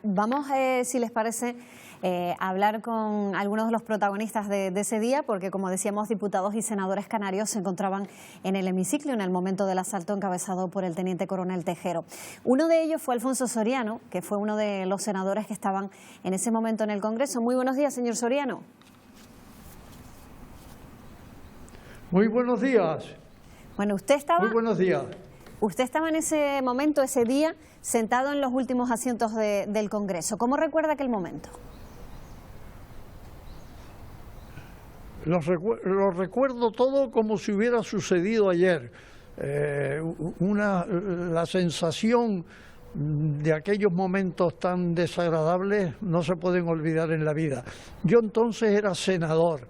Vamos, si les parece, a hablar con algunos de los protagonistas de ese día, porque, como decíamos, diputados y senadores canarios se encontraban en el hemiciclo en el momento del asalto encabezado por el teniente coronel Tejero. Uno de ellos fue Alfonso Soriano, que fue uno de los senadores que estaban en ese momento en el Congreso. Muy buenos días, señor Soriano. Muy buenos días. Bueno, usted estaba... Muy buenos días. Usted estaba en ese momento, ese día, sentado en los últimos asientos del Congreso. ¿Cómo recuerda aquel momento? Lo recuerdo todo como si hubiera sucedido ayer. La sensación de aquellos momentos tan desagradables no se pueden olvidar en la vida. Yo entonces era senador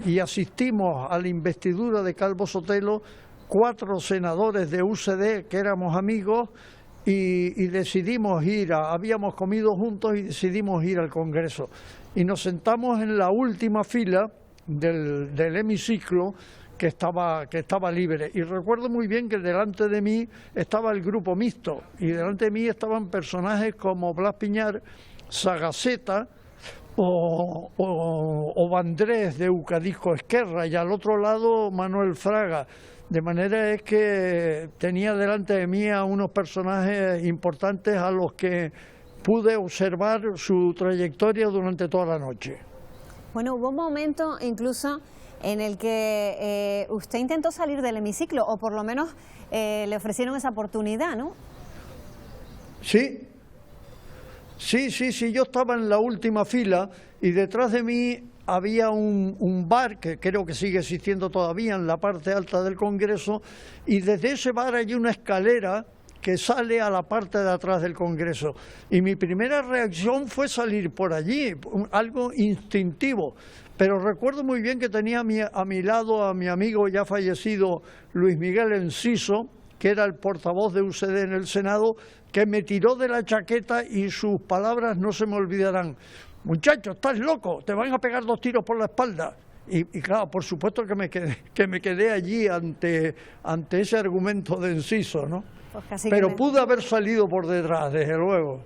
y asistimos a la investidura de Calvo Sotelo 4 senadores de UCD que éramos amigos y decidimos ir, habíamos comido juntos y decidimos ir al Congreso. Y nos sentamos en la última fila del hemiciclo que estaba libre. Y recuerdo muy bien que delante de mí estaba el grupo mixto y delante de mí estaban personajes como Blas Piñar, Sagaceta o Vandrés de Eucadisco Esquerra y al otro lado Manuel Fraga. De manera es que tenía delante de mí a unos personajes importantes a los que pude observar su trayectoria durante toda la noche. Bueno, hubo un momento incluso en el que usted intentó salir del hemiciclo, o por lo menos le ofrecieron esa oportunidad, ¿no? Sí, yo estaba en la última fila y detrás de mí había un bar que creo que sigue existiendo todavía en la parte alta del Congreso, y desde ese bar hay una escalera que sale a la parte de atrás del Congreso. Y mi primera reacción fue salir por allí, algo instintivo. Pero recuerdo muy bien que tenía a mi lado a mi amigo ya fallecido Luis Miguel Enciso, que era el portavoz de UCD en el Senado, que me tiró de la chaqueta y sus palabras no se me olvidarán. Muchacho, estás loco, te van a pegar 2 tiros por la espalda. Y claro, por supuesto que me quedé allí ante ese argumento de Enciso, ¿no? Pues pero pude haber salido por detrás, desde luego.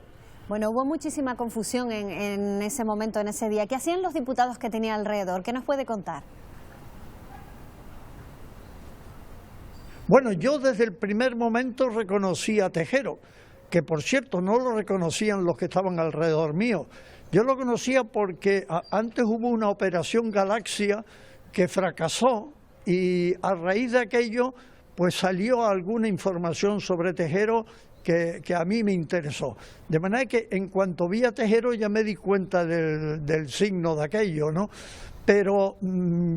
Bueno, hubo muchísima confusión en ese momento, en ese día. ¿Qué hacían los diputados que tenía alrededor? ¿Qué nos puede contar? Bueno, yo desde el primer momento reconocí a Tejero, que por cierto no lo reconocían los que estaban alrededor mío. Yo lo conocía porque antes hubo una operación Galaxia que fracasó y a raíz de aquello pues salió alguna información sobre Tejero que a mí me interesó. De manera que en cuanto vi a Tejero ya me di cuenta del signo de aquello, ¿no? Pero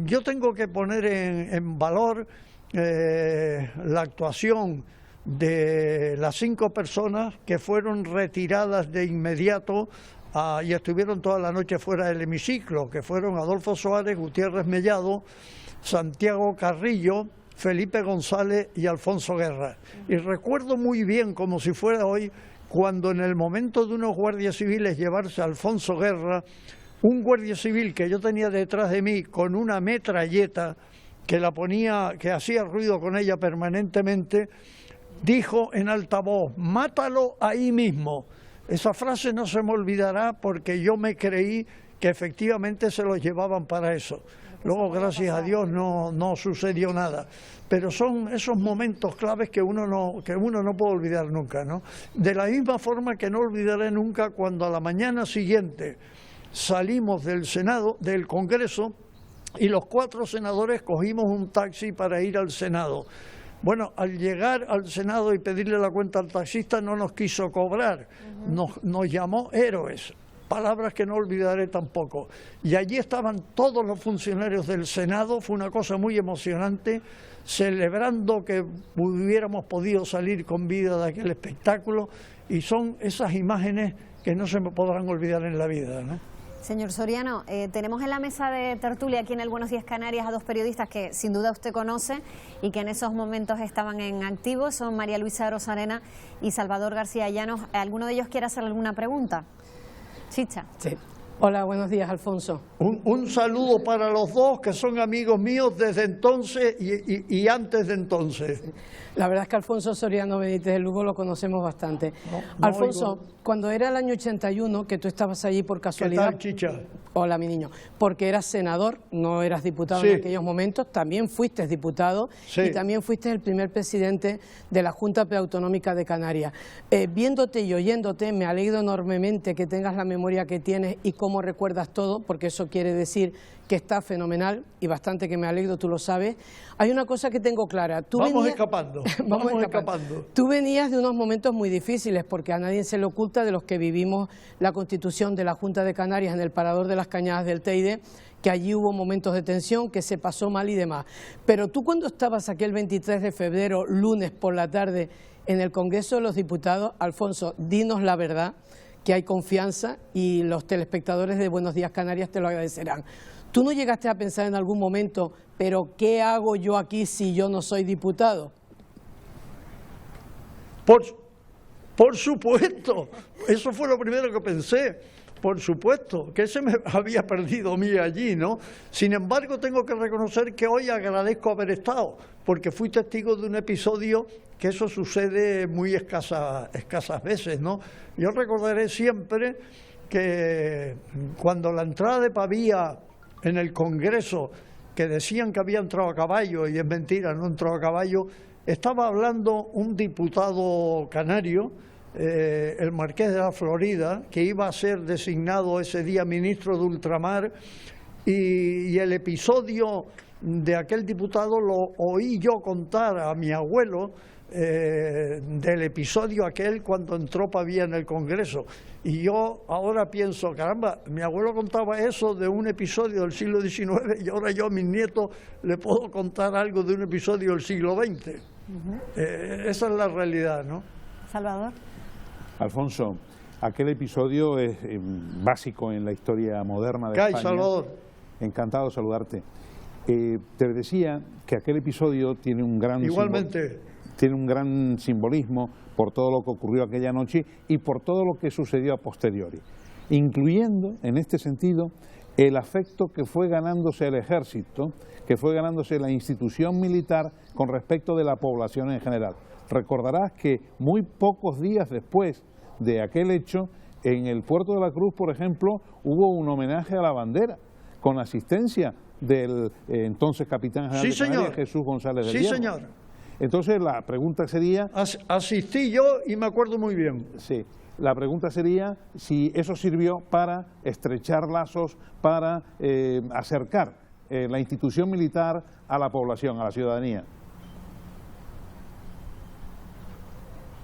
yo tengo que poner en valor la actuación de las 5 personas que fueron retiradas de inmediato y estuvieron toda la noche fuera del hemiciclo, que fueron Adolfo Suárez, Gutiérrez Mellado, Santiago Carrillo, Felipe González y Alfonso Guerra. Y recuerdo muy bien, como si fuera hoy, cuando en el momento de unos guardias civiles llevarse a Alfonso Guerra, un guardia civil que yo tenía detrás de mí con una metralleta que hacía ruido con ella permanentemente, dijo en altavoz: mátalo ahí mismo. Esa frase no se me olvidará porque yo me creí que efectivamente se los llevaban para eso. Luego, gracias a Dios, no sucedió nada. Pero son esos momentos claves que uno no puede olvidar nunca, ¿no? De la misma forma que no olvidaré nunca cuando a la mañana siguiente salimos del Senado, del Congreso, y los 4 senadores cogimos un taxi para ir al Senado. Bueno, al llegar al Senado y pedirle la cuenta al taxista no nos quiso cobrar, nos llamó héroes, palabras que no olvidaré tampoco. Y allí estaban todos los funcionarios del Senado, fue una cosa muy emocionante, celebrando que hubiéramos podido salir con vida de aquel espectáculo, y son esas imágenes que no se me podrán olvidar en la vida, ¿no? Señor Soriano, tenemos en la mesa de tertulia aquí en el Buenos Días Canarias a 2 periodistas que sin duda usted conoce y que en esos momentos estaban en activo, son María Luisa Rosarena y Salvador García Llanos. ¿Alguno de ellos quiere hacer alguna pregunta? Chicha. Sí. Hola, buenos días, Alfonso. Un saludo para los dos, que son amigos míos desde entonces y antes de entonces. La verdad es que Alfonso Soriano Benítez de Lugo lo conocemos bastante. No Alfonso, oigo. cuando era el año 81, que tú estabas allí por casualidad... ¿Qué tal, Chicha? Hola, mi niño. Porque eras senador, no eras diputado Sí. en aquellos momentos, también fuiste diputado Sí. y también fuiste el primer presidente de la Junta Preautonómica de Canarias. Viéndote y oyéndote, me alegro enormemente que tengas la memoria que tienes y cómo recuerdas todo, porque eso quiere decir que está fenomenal y bastante que me alegro, tú lo sabes. Hay una cosa que tengo clara. Vamos escapando. Tú venías de unos momentos muy difíciles, porque a nadie se le oculta, de los que vivimos la constitución de la Junta de Canarias en el Parador de las Cañadas del Teide, que allí hubo momentos de tensión, que se pasó mal y demás. Pero tú, cuando estabas aquel 23 de febrero, lunes por la tarde, en el Congreso de los Diputados, Alfonso, dinos la verdad, que hay confianza y los telespectadores de Buenos Días Canarias te lo agradecerán. ¿Tú no llegaste a pensar en algún momento, pero qué hago yo aquí si yo no soy diputado? Por supuesto, eso fue lo primero que pensé. Por supuesto, que se me había perdido a mí allí, ¿no? Sin embargo, tengo que reconocer que hoy agradezco haber estado, porque fui testigo de un episodio que eso sucede muy escasas veces, ¿no? Yo recordaré siempre que cuando la entrada de Pavía en el Congreso, que decían que había entrado a caballo, y es mentira, no entró a caballo, estaba hablando un diputado canario, el Marqués de la Florida, que iba a ser designado ese día ministro de Ultramar, y el episodio de aquel diputado lo oí yo contar a mi abuelo, del episodio aquel cuando entró Pavía en el Congreso. Y yo ahora pienso, caramba, mi abuelo contaba eso de un episodio del siglo XIX y ahora yo a mis nietos le puedo contar algo de un episodio del siglo XX. Esa es la realidad, ¿no? Salvador. Alfonso, aquel episodio es básico en la historia moderna de España. Salvador. Encantado de saludarte. Te decía que aquel episodio tiene un gran tiene un gran simbolismo por todo lo que ocurrió aquella noche y por todo lo que sucedió a posteriori, incluyendo en este sentido el afecto que fue ganándose el ejército, que fue ganándose la institución militar con respecto de la población en general. Recordarás que muy pocos días después de aquel hecho, en el Puerto de la Cruz, por ejemplo, hubo un homenaje a la bandera, con asistencia del entonces capitán general de Canarias, Jesús González del Hierro. Sí, señor. Entonces la pregunta sería... Asistí yo y me acuerdo muy bien. Sí, la pregunta sería si eso sirvió para estrechar lazos, para acercar la institución militar a la población, a la ciudadanía.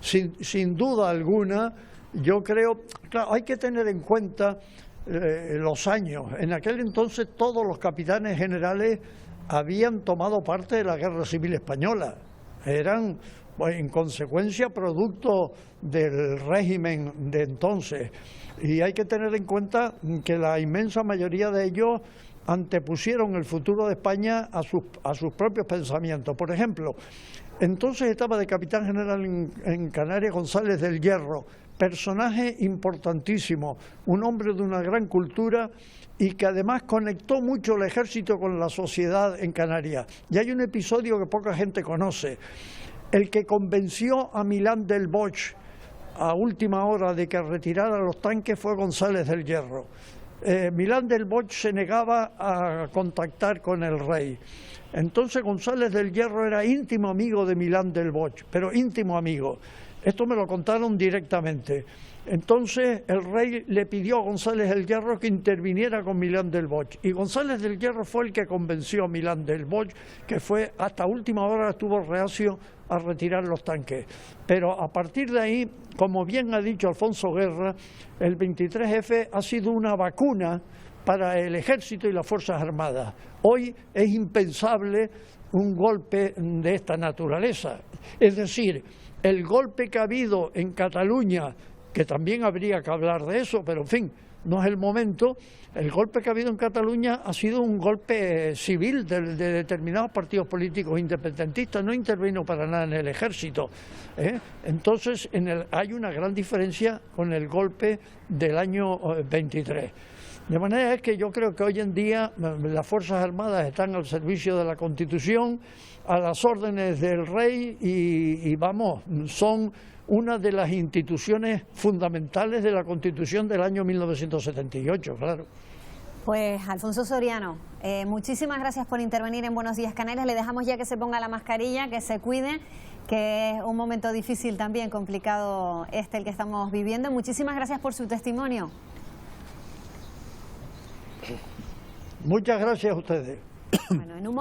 Sin duda alguna, yo creo, claro, hay que tener en cuenta los años. En aquel entonces todos los capitanes generales habían tomado parte de la Guerra Civil Española. Eran, pues, en consecuencia, producto del régimen de entonces. Y hay que tener en cuenta que la inmensa mayoría de ellos antepusieron el futuro de España a sus propios pensamientos. Por ejemplo, entonces estaba de capitán general en Canarias González del Hierro, personaje importantísimo, un hombre de una gran cultura y que además conectó mucho el ejército con la sociedad en Canarias. Y hay un episodio que poca gente conoce. El que convenció a Milán del Bosch a última hora de que retirara los tanques fue González del Hierro. Milán del Bosch se negaba a contactar con el rey. Entonces González del Hierro era íntimo amigo de Milán del Bosch, pero íntimo amigo. Esto me lo contaron directamente. Entonces el rey le pidió a González del Hierro que interviniera con Milán del Bosch. Y González del Hierro fue el que convenció a Milán del Bosch, que fue hasta última hora estuvo reacio a retirar los tanques. Pero a partir de ahí, como bien ha dicho Alfonso Guerra, el 23F ha sido una vacuna para el ejército y las Fuerzas Armadas. Hoy es impensable un golpe de esta naturaleza. Es decir, el golpe que ha habido en Cataluña, que también habría que hablar de eso, pero en fin, no es el momento. El golpe que ha habido en Cataluña ha sido un golpe civil de determinados partidos políticos independentistas, no intervino para nada en el ejército. Entonces hay una gran diferencia con el golpe del año 23. De manera es que yo creo que hoy en día las Fuerzas Armadas están al servicio de la Constitución, a las órdenes del rey y vamos, son una de las instituciones fundamentales de la Constitución del año 1978, claro. Pues Alfonso Soriano, muchísimas gracias por intervenir en Buenos Días Canarias. Le dejamos ya que se ponga la mascarilla, que se cuide, que es un momento difícil también, complicado el que estamos viviendo. Muchísimas gracias por su testimonio. Muchas gracias a ustedes. Bueno, en un